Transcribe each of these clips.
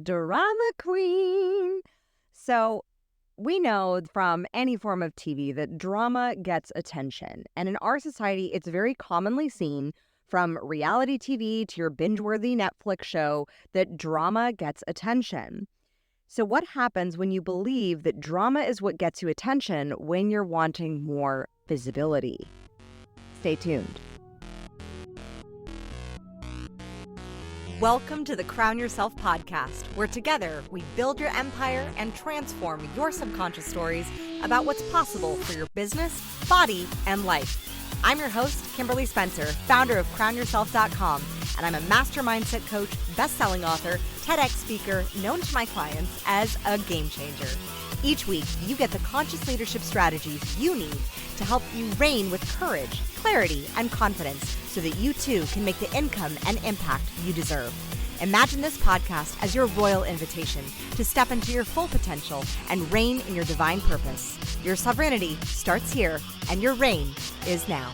Drama queen. So we know from any form of TV that drama gets attention. And in our society, it's very commonly seen from reality TV to your binge-worthy Netflix show that drama gets attention. So what happens when you believe that drama is what gets you attention when you're wanting more visibility? Stay tuned. Welcome to the Crown Yourself podcast, where together we build your empire and transform your subconscious stories about what's possible for your business, body, and life. I'm your host, Kimberly Spencer, founder of CrownYourself.com, and I'm a master mindset coach, best-selling author, TEDx speaker, known to my clients as a game changer. Each week, you get the conscious leadership strategies you need to help you reign with courage, clarity, and confidence so that you too can make the income and impact you deserve. Imagine this podcast as your royal invitation to step into your full potential and reign in your divine purpose. Your sovereignty starts here, and your reign is now.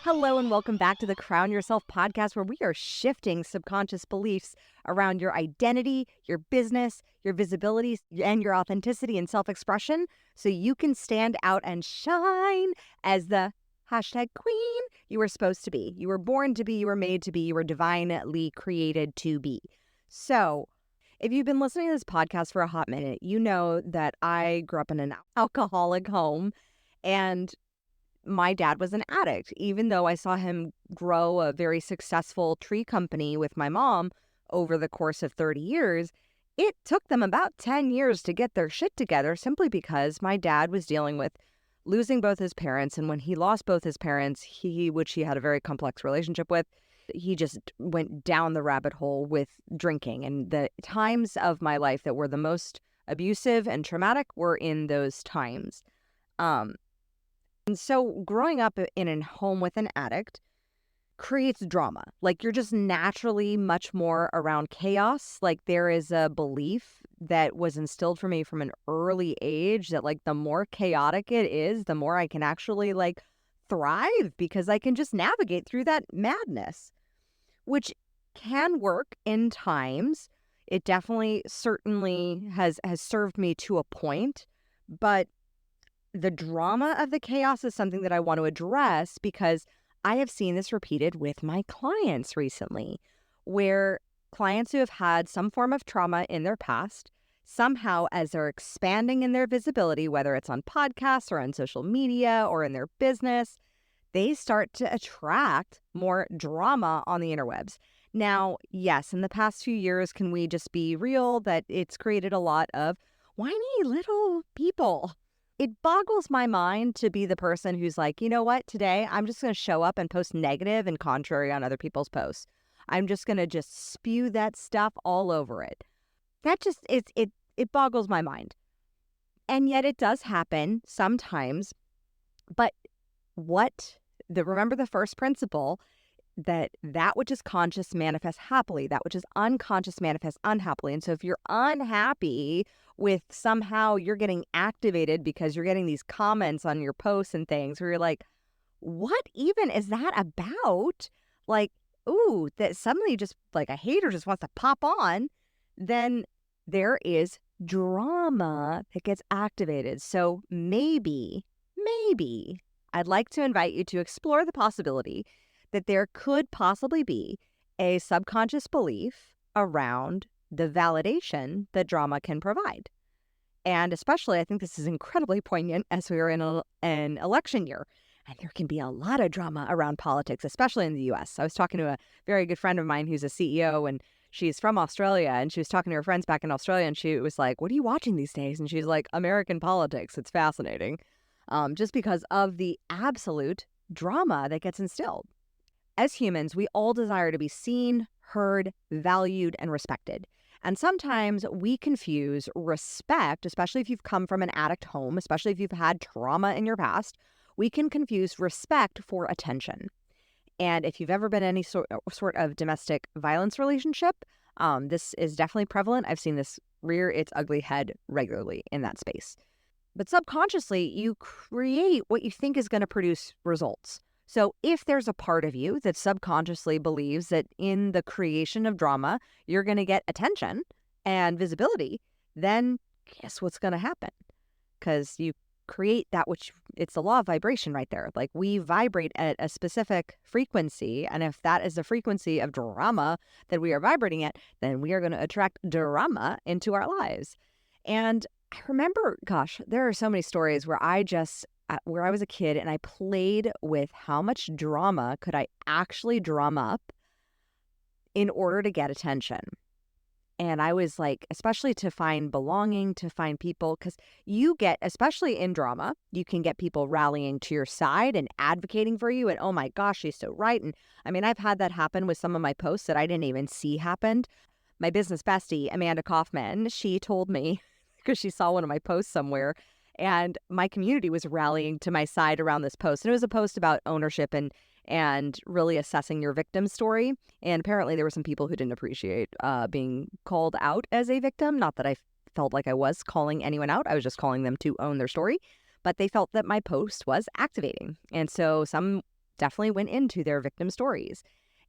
Hello and welcome back to the Crown Yourself podcast, where we are shifting subconscious beliefs around your identity, your business, your visibility, and your authenticity and self-expression so you can stand out and shine as the #queen you were supposed to be. You were born to be, you were made to be, you were divinely created to be. So if you've been listening to this podcast for a hot minute, you know that I grew up in an alcoholic home, and my dad was an addict. Even though I saw him grow a very successful tree company with my mom over the course of 30 years, it took them about 10 years to get their shit together simply because my dad was dealing with losing both his parents. And when he lost both his parents, which he had a very complex relationship with, he just went down the rabbit hole with drinking. And the times of my life that were the most abusive and traumatic were in those times. And so growing up in a home with an addict creates drama. Like, you're just naturally much more around chaos. Like, there is a belief that was instilled for me from an early age that, like, the more chaotic it is, the more I can actually, like, thrive because I can just navigate through that madness, which can work in times. It definitely, certainly has served me to a point, but the drama of the chaos is something that I want to address because I have seen this repeated with my clients recently, where clients who have had some form of trauma in their past, somehow as they're expanding in their visibility, whether it's on podcasts or on social media or in their business, they start to attract more drama on the interwebs. Now, yes, in the past few years, can we just be real that it's created a lot of whiny little people? It boggles my mind to be the person who's like, you know what, today I'm just going to show up and post negative and contrary on other people's posts. I'm just going to just spew that stuff all over it. That just, it boggles my mind. And yet it does happen sometimes. But remember the first principle, that which is conscious manifests happily, that which is unconscious manifests unhappily. And so if you're unhappy with somehow you're getting activated because you're getting these comments on your posts and things where you're like, what even is that about? Like, ooh, that suddenly just like a hater just wants to pop on, then there is drama that gets activated. So maybe I'd like to invite you to explore the possibility that there could possibly be a subconscious belief around the validation that drama can provide. And especially, I think this is incredibly poignant as we are in an election year. And there can be a lot of drama around politics, especially in the U.S. I was talking to a very good friend of mine who's a CEO, and she's from Australia. And she was talking to her friends back in Australia, and she was like, what are you watching these days? And she's like, American politics. It's fascinating. Just because of the absolute drama that gets instilled. As humans, we all desire to be seen, heard, valued, and respected. And sometimes we confuse respect, especially if you've come from an addict home, especially if you've had trauma in your past, we can confuse respect for attention. And if you've ever been in any sort of domestic violence relationship, this is definitely prevalent. I've seen this rear its ugly head regularly in that space. But subconsciously, you create what you think is going to produce results. So if there's a part of you that subconsciously believes that in the creation of drama, you're going to get attention and visibility, then guess what's going to happen? Because you create that which it's the law of vibration right there. Like we vibrate at a specific frequency. And if that is the frequency of drama that we are vibrating at, then we are going to attract drama into our lives. And I remember, gosh, there are so many stories where where I was a kid and I played with how much drama could I actually drum up in order to get attention. And I was like, especially to find belonging, to find people, because you get, especially in drama, you can get people rallying to your side and advocating for you. And oh my gosh, she's so right. And I mean, I've had that happen with some of my posts that I didn't even see happened. My business bestie, Amanda Kaufman, she told me, because she saw one of my posts somewhere, and my community was rallying to my side around this post. And it was a post about ownership and really assessing your victim story. And apparently there were some people who didn't appreciate being called out as a victim. Not that I felt like I was calling anyone out. I was just calling them to own their story. But they felt that my post was activating. And so some definitely went into their victim stories.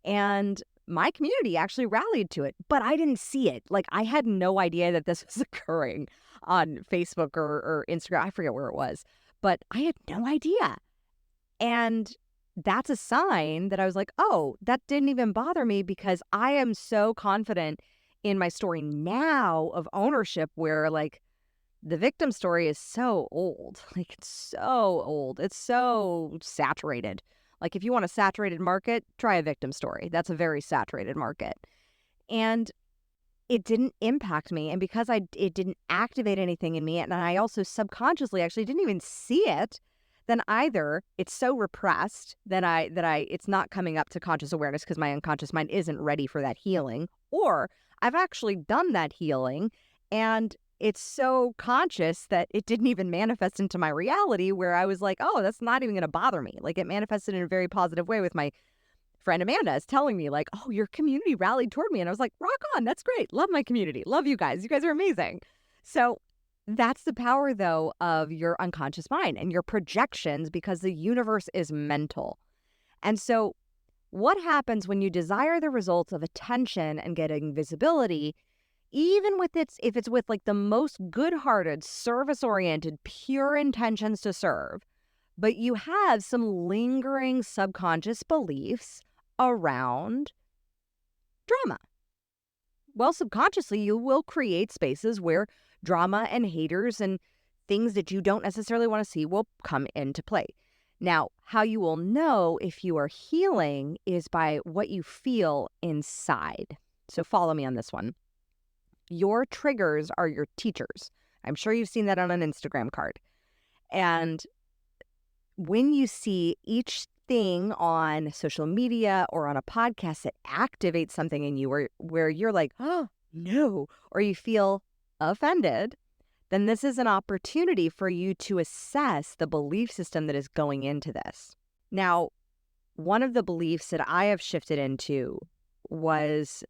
And my community actually rallied to it, but I didn't see it. Like I had no idea that this was occurring on Facebook or Instagram. I forget where it was, but I had no idea. And that's a sign that I was like, oh, that didn't even bother me because I am so confident in my story now of ownership where like the victim story is so old. Like it's so old. It's so saturated. Like if you want a saturated market, try a victim story. That's a very saturated market. And it didn't impact me. And because it didn't activate anything in me, and I also subconsciously actually didn't even see it, then either it's so repressed that it's not coming up to conscious awareness because my unconscious mind isn't ready for that healing, or I've actually done that healing and it's so conscious that it didn't even manifest into my reality where I was like, oh, that's not even going to bother me. Like it manifested in a very positive way with my friend Amanda is telling me like, oh, your community rallied toward me. And I was like, rock on. That's great. Love my community. Love you guys. You guys are amazing. So that's the power, though, of your unconscious mind and your projections because the universe is mental. And so what happens when you desire the results of attention and getting visibility, even if it's with like the most good-hearted, service-oriented, pure intentions to serve, but you have some lingering subconscious beliefs around drama. Well, subconsciously, you will create spaces where drama and haters and things that you don't necessarily want to see will come into play. Now, how you will know if you are healing is by what you feel inside. So follow me on this one. Your triggers are your teachers. I'm sure you've seen that on an Instagram card. And when you see each thing on social media or on a podcast that activates something in you where you're like, oh, no, or you feel offended, then this is an opportunity for you to assess the belief system that is going into this. Now, one of the beliefs that I have shifted into was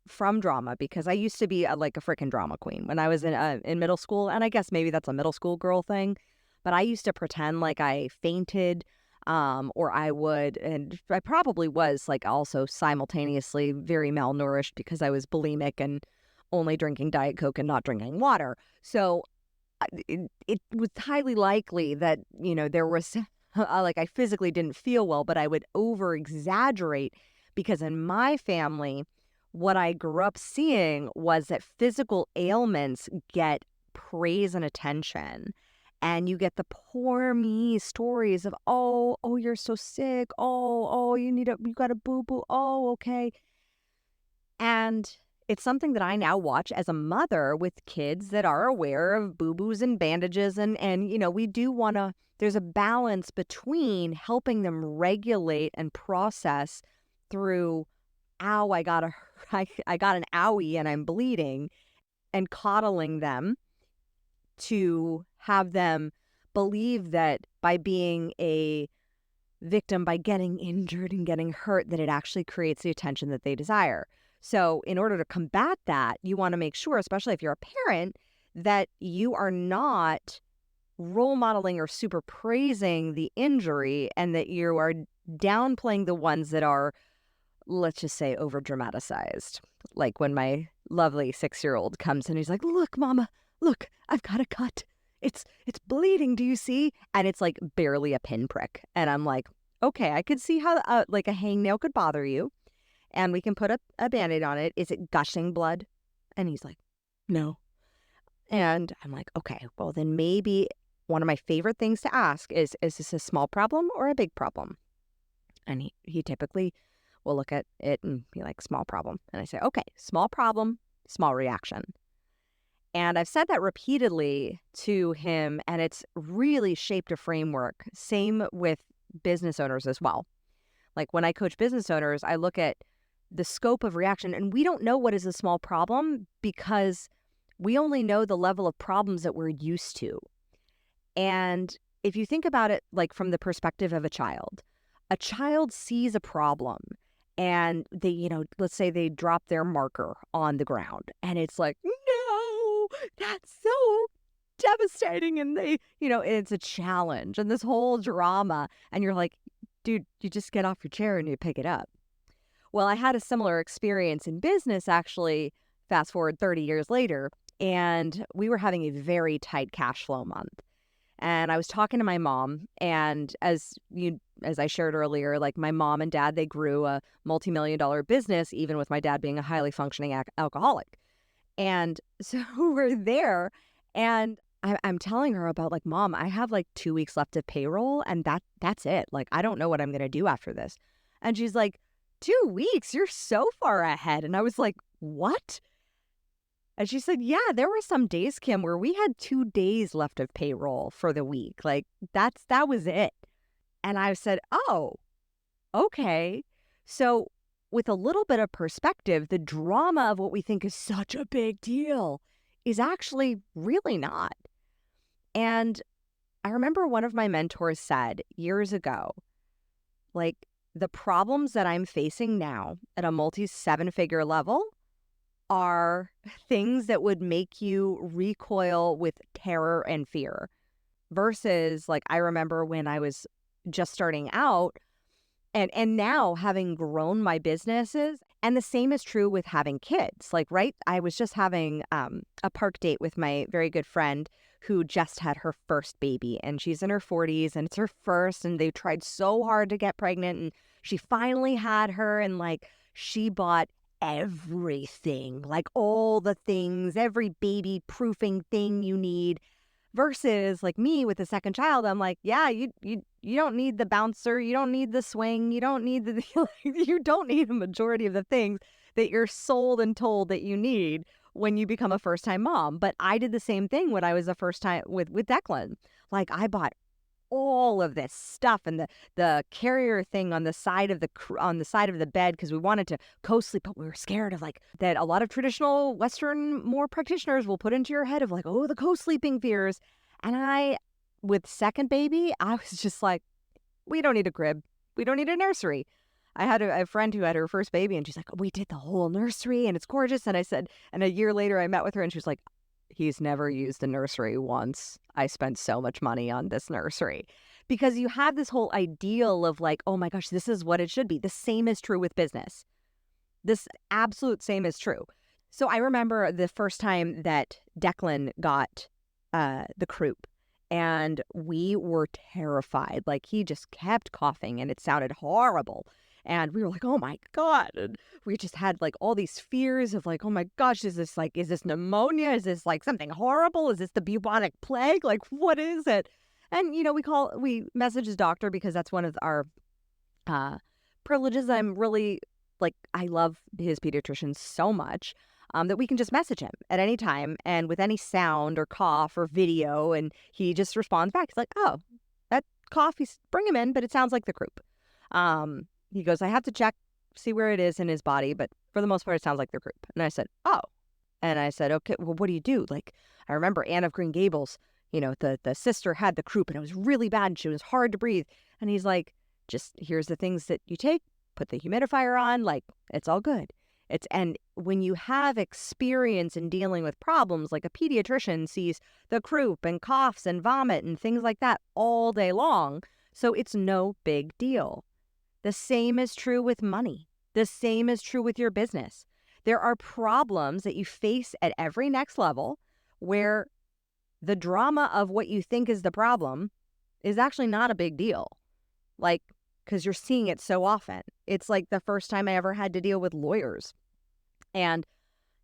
from drama because I used to be like a freaking drama queen when I was in middle school. And I guess maybe that's a middle school girl thing, but I used to pretend like I fainted or I would, and I probably was like also simultaneously very malnourished because I was bulimic and only drinking Diet Coke and not drinking water. So it was highly likely that, there was like I physically didn't feel well, but I would over exaggerate because in my family, what I grew up seeing was that physical ailments get praise and attention. And you get the poor me stories of, oh, you're so sick. Oh, you got a boo-boo. Oh, okay. And it's something that I now watch as a mother with kids that are aware of boo-boos and bandages. And we do want to, there's a balance between helping them regulate and process through, ow, I got an owie and I'm bleeding, and coddling them to have them believe that by being a victim, by getting injured and getting hurt, that it actually creates the attention that they desire. So in order to combat that, you want to make sure, especially if you're a parent, that you are not role modeling or super praising the injury and that you are downplaying the ones that are, let's just say, over dramatized. Like when my lovely 6-year-old comes and he's like, look, mama, look, I've got a cut. It's bleeding. Do you see? And it's like barely a pinprick. And I'm like, okay, I could see how like a hangnail could bother you. And we can put a Band-Aid on it. Is it gushing blood? And he's like, no. And I'm like, okay, well, then maybe one of my favorite things to ask is this a small problem or a big problem? And he typically will look at it and be like, small problem. And I say, okay, small problem, small reaction. And I've said that repeatedly to him, and it's really shaped a framework. Same with business owners as well. Like when I coach business owners, I look at the scope of reaction, and we don't know what is a small problem because we only know the level of problems that we're used to. And if you think about it like from the perspective of a child sees a problem and they, let's say they drop their marker on the ground and it's like, no, that's so devastating. And they, it's a challenge and this whole drama. And you're like, dude, you just get off your chair and you pick it up. Well, I had a similar experience in business, actually, fast forward 30 years later, and we were having a very tight cash flow month. And I was talking to my mom, and as I shared earlier, like my mom and dad, they grew a multi-million-dollar business, even with my dad being a highly functioning alcoholic. And so we're there, and I'm telling her about like, Mom, I have like 2 weeks left of payroll, and that's it. Like, I don't know what I'm going to do after this. And she's like, 2 weeks? You're so far ahead. And I was like, what? And she said, yeah, there were some days, Kim, where we had 2 days left of payroll for the week. Like that was it. And I said, oh, okay. So with a little bit of perspective, the drama of what we think is such a big deal is actually really not. And I remember one of my mentors said years ago, like, the problems that I'm facing now at a multi-7-figure level are things that would make you recoil with terror and fear. Versus, like, I remember when I was just starting out and now having grown my businesses, and the same is true with having kids. Like, right? I was just having a park date with my very good friend who just had her first baby, and she's in her 40s and it's her first, and they tried so hard to get pregnant, and she finally had her, and like she bought everything, like all the things, every baby proofing thing you need. Versus like me with the second child, I'm like, yeah, you don't need the bouncer, you don't need the swing, you don't need you don't need a majority of the things that you're sold and told that you need when you become a first-time mom. But I did the same thing when I was a first time with Declan. Like, I bought all of this stuff and the carrier thing on the side of the bed because we wanted to co-sleep, but we were scared of like that a lot of traditional Western more practitioners will put into your head of like, oh, the co-sleeping fears. And with second baby, I was just like, we don't need a crib, we don't need a nursery. I had a friend who had her first baby, and she's like, we did the whole nursery and it's gorgeous. And I said, and a year later I met with her and she was like, he's never used a nursery once. I spent so much money on this nursery. Because you have this whole ideal of like, oh my gosh, this is what it should be. The same is true with business. This absolute same is true. So I remember the first time that Declan got the croup, and we were terrified. Like, he just kept coughing and it sounded horrible. And we were like, oh my God. And we just had like all these fears of like, oh my gosh, is this pneumonia? Is this like something horrible? Is this the bubonic plague? Like, what is it? And, we message his doctor because that's one of our privileges. I'm really like, I love his pediatrician so much that we can just message him at any time and with any sound or cough or video. And he just responds back. He's like, oh, that cough, bring him in, but it sounds like the croup. He goes, I have to check, see where it is in his body, but for the most part, it sounds like the croup. And I said, oh. And I said, okay, well, what do you do? Like, I remember Anne of Green Gables, the sister had the croup and it was really bad and she was hard to breathe. And he's like, just here's the things that you take, put the humidifier on, like, it's all good. And when you have experience in dealing with problems, like a pediatrician sees the croup and coughs and vomit and things like that all day long, so it's no big deal. The same is true with money. The same is true with your business. There are problems that you face at every next level where the drama of what you think is the problem is actually not a big deal. Like, because you're seeing it so often. It's like the first time I ever had to deal with lawyers and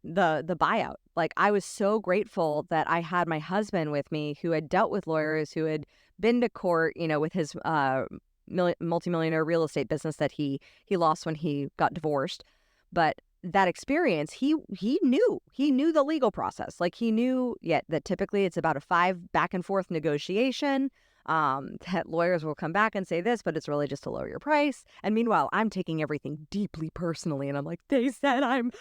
the buyout. Like, I was so grateful that I had my husband with me who had dealt with lawyers, who had been to court, with his multimillionaire real estate business that he lost when he got divorced. But that experience, he knew the legal process. Like, he knew that typically it's about a 5 back and forth negotiation. That lawyers will come back and say this, but it's really just to lower your price. And meanwhile, I'm taking everything deeply personally. And I'm like, they said I'm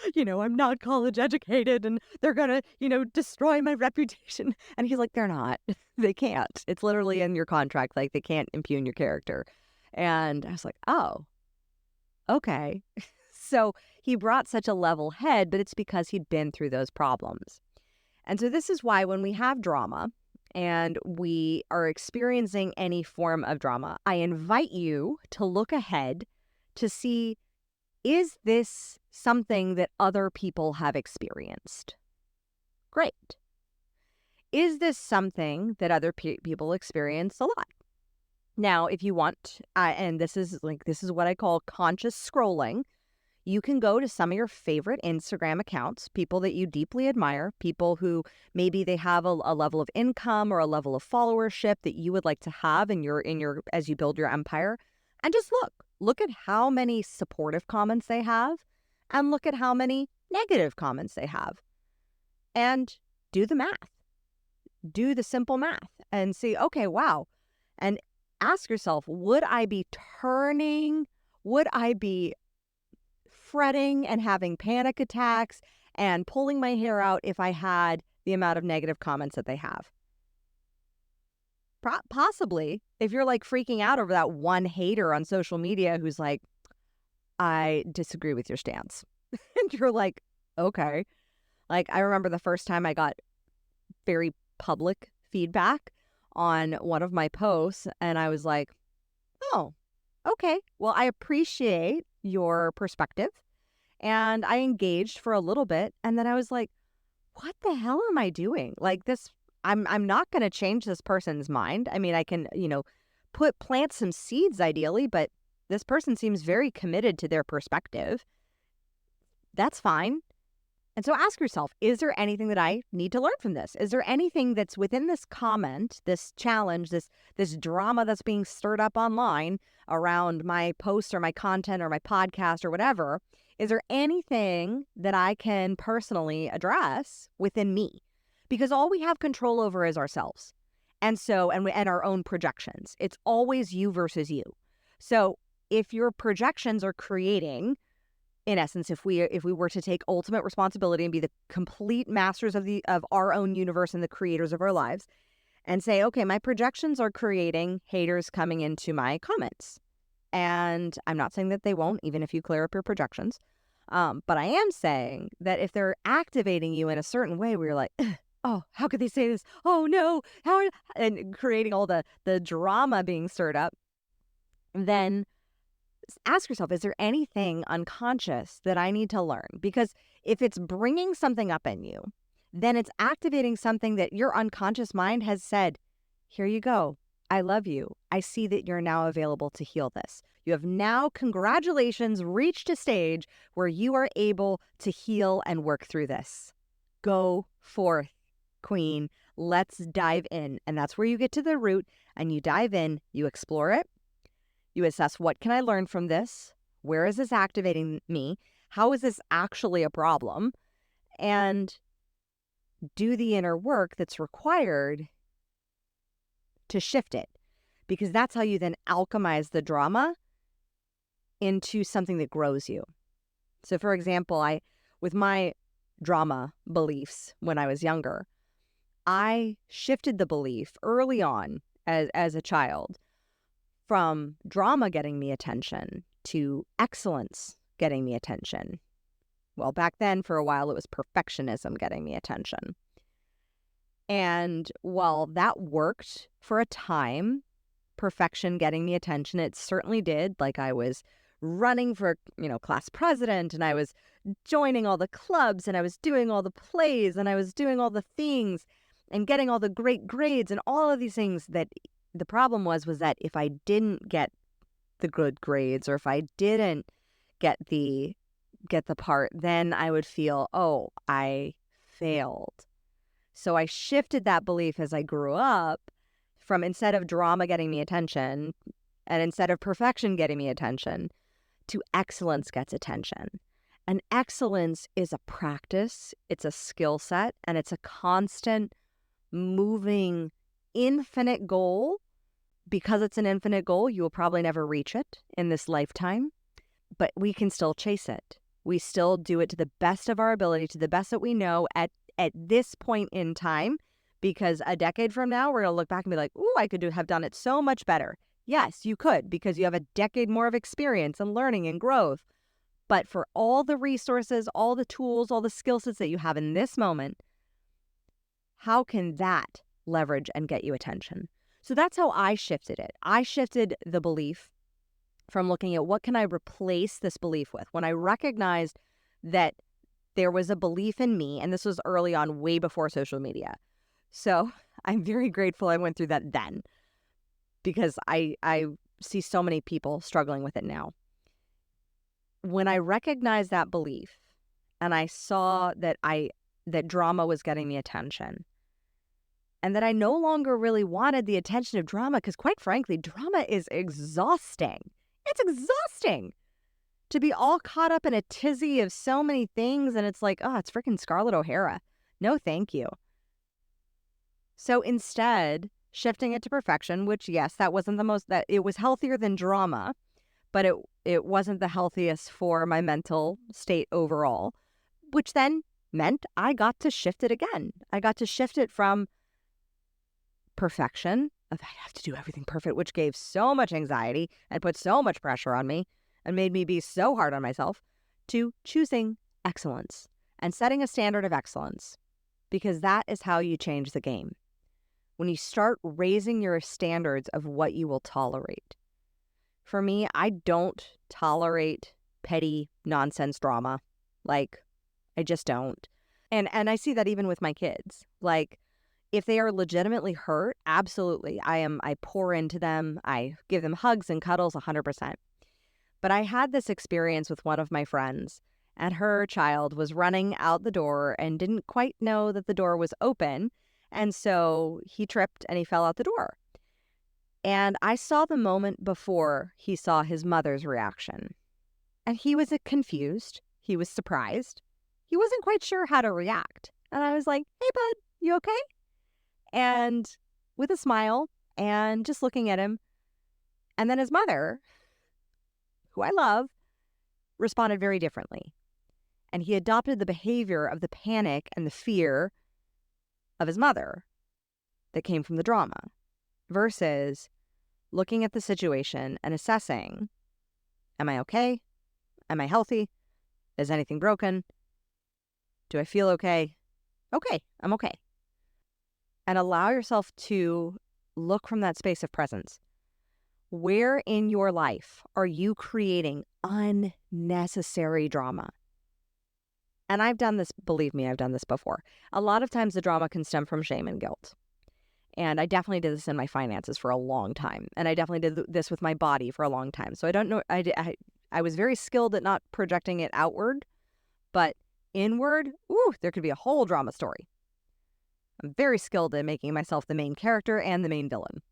not college educated and they're going to, destroy my reputation. And he's like, they're not. They can't. It's literally in your contract. Like, they can't impugn your character. And I was like, oh, okay. So he brought such a level head, but it's because he'd been through those problems. And so this is why when we have drama, and we are experiencing any form of drama, I invite you to look ahead to see, is this something that other people have experienced? Great. Is this something that other people experience a lot? Now, if you want, and this is what I call conscious scrolling, you can go to some of your favorite Instagram accounts, people that you deeply admire, people who maybe they have a level of income or a level of followership that you would like to have in your as you build your empire, and just look at how many supportive comments they have and look at how many negative comments they have. And do the math. Do the simple math and see, okay, wow. And ask yourself, would I be fretting and having panic attacks and pulling my hair out if I had the amount of negative comments that they have? Possibly, if you're like freaking out over that one hater on social media who's like, I disagree with your stance. And you're like, okay. Like, I remember the first time I got very public feedback on one of my posts, and I was like, oh, okay. Well, I appreciate your perspective. And I engaged for a little bit. And then I was like, what the hell am I doing? Like, this, I'm not going to change this person's mind. I mean, I can, plant some seeds ideally, but this person seems very committed to their perspective. That's fine. And so ask yourself, is there anything that I need to learn from this? Is there anything that's within this comment, this challenge, this drama that's being stirred up online around my post or my content or my podcast or whatever? Is there anything that I can personally address within me? Because all we have control over is ourselves. And so, and our own projections. It's always you versus you. So if your projections are creating, in essence, if we were to take ultimate responsibility and be the complete masters of our own universe and the creators of our lives, and say, okay, my projections are creating haters coming into my comments. And I'm not saying that they won't, even if you clear up your projections. But I am saying that if they're activating you in a certain way where you're like, oh, how could they say this? Oh no, and creating all the drama being stirred up, then ask yourself, is there anything unconscious that I need to learn? Because if it's bringing something up in you, then it's activating something that your unconscious mind has said, here you go. I love you. I see that you're now available to heal this. You have now, congratulations, reached a stage where you are able to heal and work through this. Go forth, queen. Let's dive in. And that's where you get to the root and you dive in, you explore it. You assess, what can I learn from this? Where is this activating me? How is this actually a problem? And do the inner work that's required to shift it. Because that's how you then alchemize the drama into something that grows you. So for example, with my drama beliefs when I was younger, I shifted the belief early on as a child from drama getting me attention to excellence getting me attention. Well, back then, for a while, it was perfectionism getting me attention. And while that worked for a time, perfection getting me attention, it certainly did. Like I was running for, class president, and I was joining all the clubs, and I was doing all the plays, and I was doing all the things and getting all the great grades and all of these things. That the problem was that if I didn't get the good grades, or if I didn't get the part, then I would feel, oh, I failed. So I shifted that belief as I grew up from, instead of drama getting me attention and instead of perfection getting me attention, to excellence gets attention. And excellence is a practice, it's a skill set, and it's a constant moving infinite goal. Because it's an infinite goal, you will probably never reach it in this lifetime, but we can still chase it. We still do it to the best of our ability, to the best that we know at this point in time, because a decade from now, we're going to look back and be like, ooh, I could have done it so much better. Yes, you could, because you have a decade more of experience and learning and growth. But for all the resources, all the tools, all the skill sets that you have in this moment, how can that leverage and get you attention? So that's how I shifted it. I shifted the belief from looking at what can I replace this belief with. When I recognized that there was a belief in me, and this was early on, way before social media. So I'm very grateful I went through that then, because I see so many people struggling with it now. When I recognized that belief and I saw that drama was getting me attention, and that I no longer really wanted the attention of drama, because quite frankly, drama is exhausting. It's exhausting to be all caught up in a tizzy of so many things, and it's like, oh, it's freaking Scarlett O'Hara. No, thank you. So instead, shifting it to perfection, which, yes, that wasn't that it was healthier than drama, but it wasn't the healthiest for my mental state overall, which then meant I got to shift it again. I got to shift it from perfection, of I have to do everything perfect, which gave so much anxiety and put so much pressure on me and made me be so hard on myself, to choosing excellence and setting a standard of excellence, because that is how you change the game. When you start raising your standards of what you will tolerate. For me, I don't tolerate petty nonsense drama. Like, I just don't. And I see that even with my kids. Like, if they are legitimately hurt, absolutely. I pour into them. I give them hugs and cuddles 100%. But I had this experience with one of my friends, and her child was running out the door and didn't quite know that the door was open. And so he tripped and he fell out the door. And I saw the moment before he saw his mother's reaction. And he was confused. He was surprised. He wasn't quite sure how to react. And I was like, hey, bud, you okay? And with a smile and just looking at him. And then his mother, who I love, responded very differently. And he adopted the behavior of the panic and the fear of his mother that came from the drama, versus looking at the situation and assessing, am I okay? Am I healthy? Is anything broken? Do I feel okay? Okay, I'm okay. And allow yourself to look from that space of presence. Where in your life are you creating unnecessary drama? And I've done this, believe me, I've done this before. A lot of times the drama can stem from shame and guilt. And I definitely did this in my finances for a long time. And I definitely did this with my body for a long time. So I don't know, I was very skilled at not projecting it outward, but inward, there could be a whole drama story. I'm very skilled at making myself the main character and the main villain.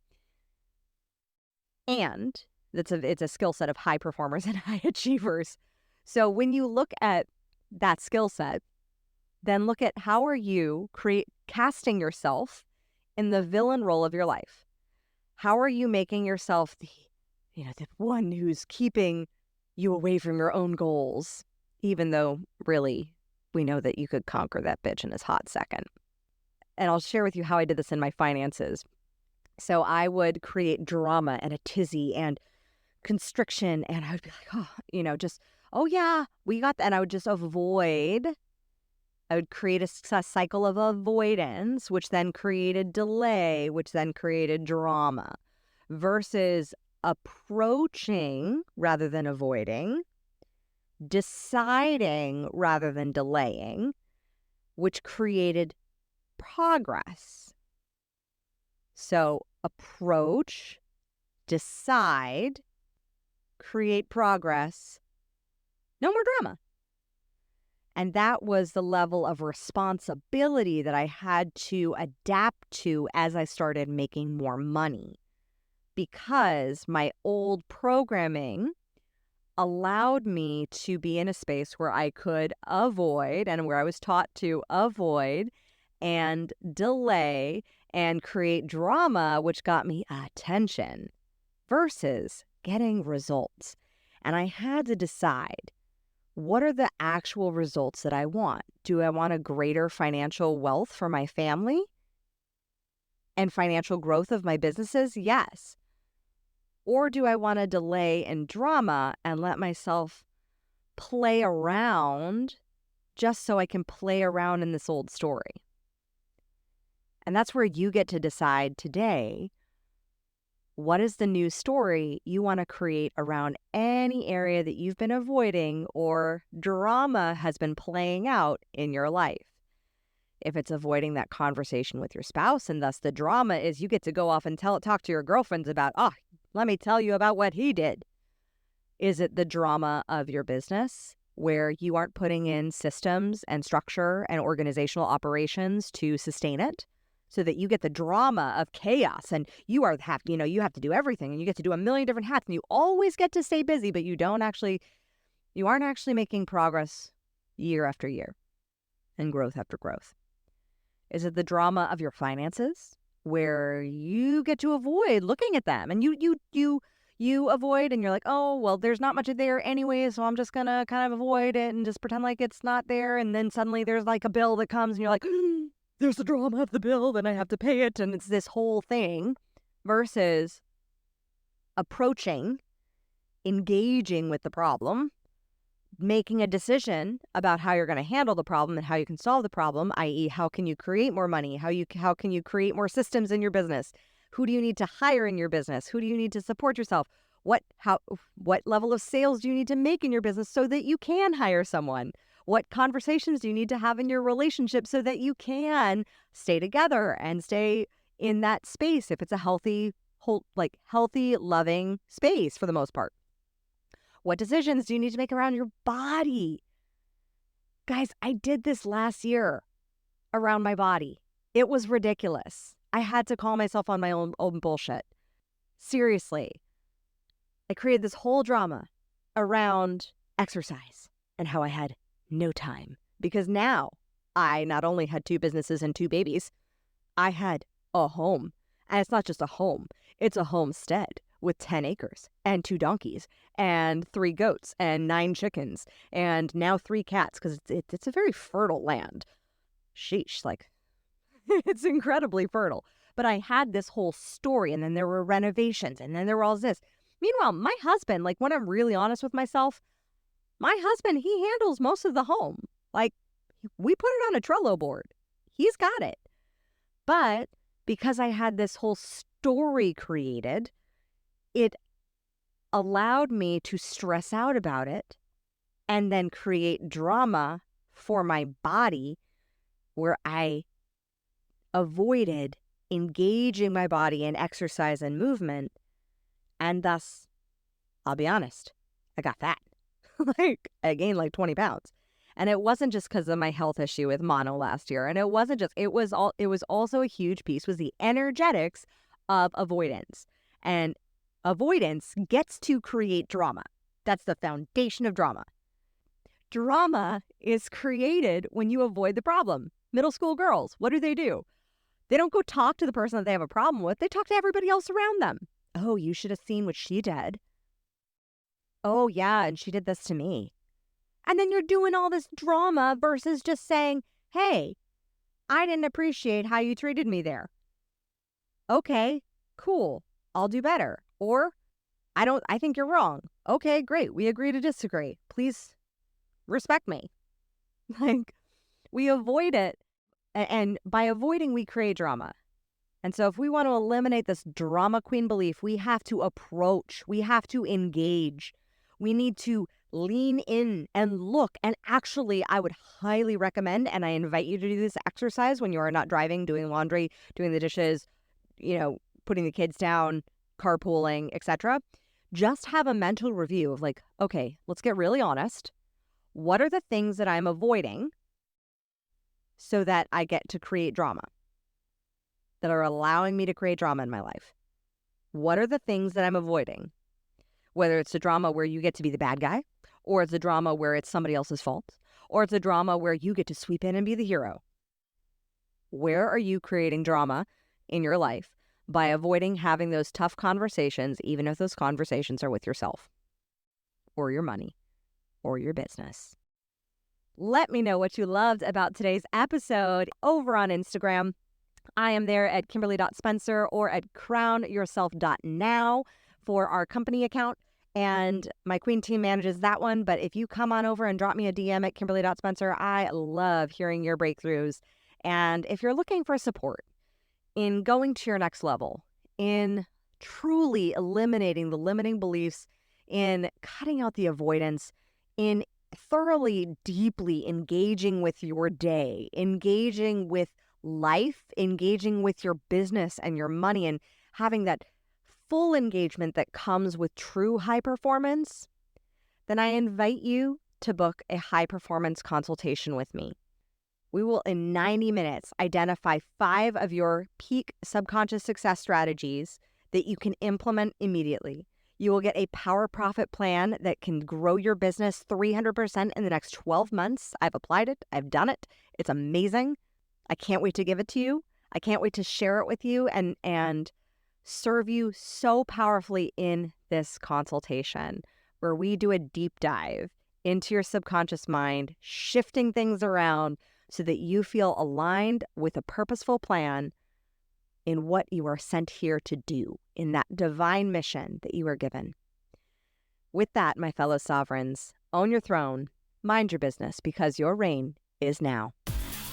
And it's a skill set of high performers and high achievers. So when you look at that skill set, then look at how are you casting yourself in the villain role of your life. How are you making yourself the one who's keeping you away from your own goals, even though really we know that you could conquer that bitch in his hot second. And I'll share with you how I did this in my finances. So I would create drama and a tizzy and constriction, and I would be like, just Oh, yeah, we got that. And I would just avoid. I would create a cycle of avoidance, which then created delay, which then created drama, versus approaching rather than avoiding, deciding rather than delaying, which created progress. So approach, decide, create progress, no more drama. And that was the level of responsibility that I had to adapt to as I started making more money, because my old programming allowed me to be in a space where I could avoid, and where I was taught to avoid and delay and create drama, which got me attention versus getting results. And I had to decide, what are the actual results that I want? Do I want a greater financial wealth for my family and financial growth of my businesses? Yes. Or do I want to delay and drama and let myself play around just so I can play around in this old story? And that's where you get to decide today, what is the new story you want to create around any area that you've been avoiding or drama has been playing out in your life. If it's avoiding that conversation with your spouse, and thus the drama is you get to go off and talk to your girlfriends about, let me tell you about what he did. Is it the drama of your business, where you aren't putting in systems and structure and organizational operations to sustain it, so that you get the drama of chaos and you have to do everything and you get to do a million different hats and you always get to stay busy, but you aren't actually making progress year after year and growth after growth? Is it the drama of your finances, where you get to avoid looking at them and you avoid and you're like, oh, well, there's not much there anyway, so I'm just going to kind of avoid it and just pretend like it's not there. And then suddenly there's like a bill that comes and you're like, there's the drama of the bill, then I have to pay it. And it's this whole thing, versus approaching, engaging with the problem, making a decision about how you're going to handle the problem and how you can solve the problem, i.e. how can you create more money? How can you create more systems in your business? Who do you need to hire in your business? Who do you need to support yourself? What level of sales do you need to make in your business so that you can hire someone? What conversations do you need to have in your relationship so that you can stay together and stay in that space if it's a healthy, loving space for the most part? What decisions do you need to make around your body? Guys, I did this last year around my body. It was ridiculous. I had to call myself on my own bullshit. Seriously. I created this whole drama around exercise and how I had no time, because now I not only had 2 businesses and 2 babies, I had a home. And it's not just a home, it's a homestead with 10 acres and 2 donkeys and 3 goats and 9 chickens and now 3 cats, because it's a very fertile land. Sheesh, it's incredibly fertile. But I had this whole story, and then there were renovations, and then there were all this. Meanwhile, my husband, when I'm really honest with myself, my husband, he handles most of the home. We put it on a Trello board. He's got it. But because I had this whole story created, it allowed me to stress out about it and then create drama for my body, where I avoided engaging my body in exercise and movement. And thus, I'll be honest, I got fat. I gained 20 pounds. And it wasn't just because of my health issue with mono last year. And it was also a huge piece was the energetics of avoidance. And avoidance gets to create drama. That's the foundation of drama. Drama is created when you avoid the problem. Middle school girls, what do? They don't go talk to the person that they have a problem with. They talk to everybody else around them. Oh, you should have seen what she did. Oh, yeah, and she did this to me. And then you're doing all this drama versus just saying, hey, I didn't appreciate how you treated me there. Okay, cool. I'll do better. Or, I think you're wrong. Okay, great. We agree to disagree. please respect me. Like, we avoid it. And by avoiding, we create drama. And so if we want to eliminate this drama queen belief, we have to approach, we have to engage. We need to lean in and look. And actually, I would highly recommend, and I invite you to do this exercise when you are not driving, doing laundry, doing the dishes, putting the kids down, carpooling, etc. Just have a mental review of like, okay, let's get really honest. What are the things that I'm avoiding so that I get to create drama, that are allowing me to create drama in my life? What are the things that I'm avoiding? Whether it's a drama where you get to be the bad guy, or it's a drama where it's somebody else's fault, or it's a drama where you get to sweep in and be the hero. Where are you creating drama in your life by avoiding having those tough conversations, even if those conversations are with yourself or your money or your business? Let me know what you loved about today's episode over on Instagram. I am there at Kimberly.Spencer or at crownyourself.now for our company account. And my queen team manages that one. But if you come on over and drop me a DM at Kimberly.Spencer, I love hearing your breakthroughs. And if you're looking for support in going to your next level, in truly eliminating the limiting beliefs, in cutting out the avoidance, in thoroughly, deeply engaging with your day, engaging with life, engaging with your business and your money, and having that full engagement that comes with true high performance, then I invite you to book a high performance consultation with me. We will, in 90 minutes, identify 5 of your peak subconscious success strategies that you can implement immediately. You will get a power profit plan that can grow your business 300% in the next 12 months. I've applied it. I've done it. It's amazing. I can't wait to give it to you. I can't wait to share it with you and serve you so powerfully in this consultation, where we do a deep dive into your subconscious mind, shifting things around so that you feel aligned with a purposeful plan in what you are sent here to do, in that divine mission that you are given. With that, my fellow sovereigns, own your throne, mind your business, because your reign is now.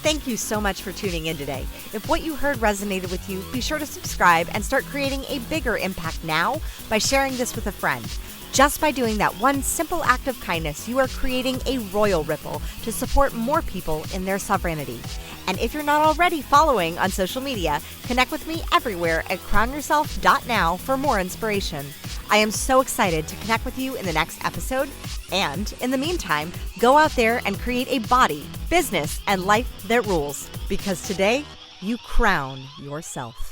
Thank you so much for tuning in today. If what you heard resonated with you, be sure to subscribe and start creating a bigger impact now by sharing this with a friend. Just by doing that one simple act of kindness, you are creating a royal ripple to support more people in their sovereignty. And if you're not already following on social media, connect with me everywhere at crownyourself.now for more inspiration. I am so excited to connect with you in the next episode. And in the meantime, go out there and create a body, business, and life that rules. Because today, you crown yourself.